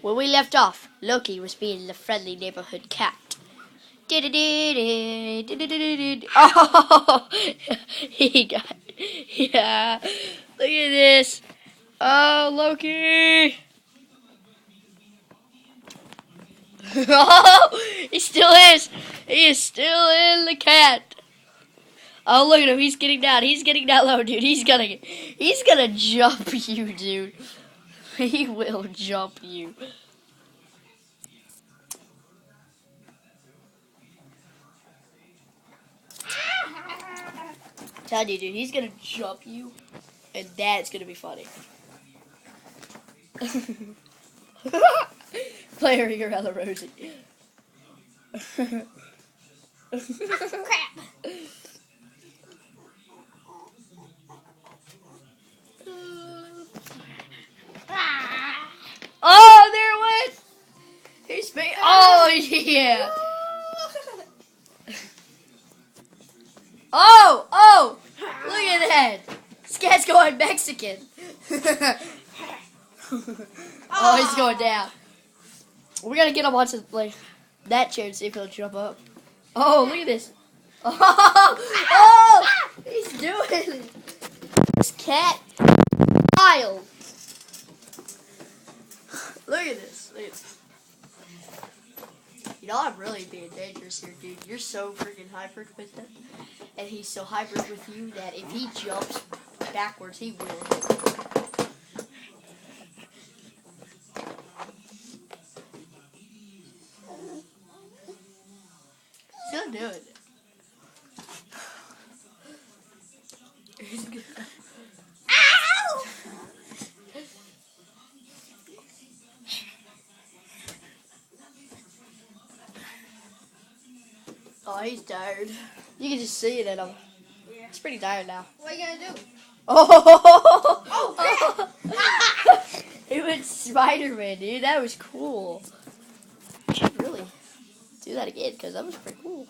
When we left off, Loki was being the friendly neighborhood cat. Oh, he got, yeah. Look at this. Oh, Loki. Oh, he still is. He is still in the cat. Oh, look at him. He's getting down. He's getting down low, dude. He's gonna jump you, dude. He will jump you. Tell you, dude, he's gonna jump you, and that's gonna be funny. Player Urella Rosie. Crap. Oh, there it went. He's big. Oh, yeah. Oh, look at that. This cat's going Mexican. Oh, he's going down. We're going to get him onto like that chair and see if he'll jump up. Oh, look at this. Oh, he's doing it. This cat wild. Look at this. Look at this. You know, I'm really being dangerous here, dude. You're so freaking hyper with him. And he's so hyper with you that if he jumps backwards, he will. He's gonna do it. He's gonna... Ow! Oh, he's tired. You can just see it in him. Yeah. He's pretty tired now. What are you gonna do? Oh! It went Spider-Man, dude. That was cool. I should really do that again because that was pretty cool.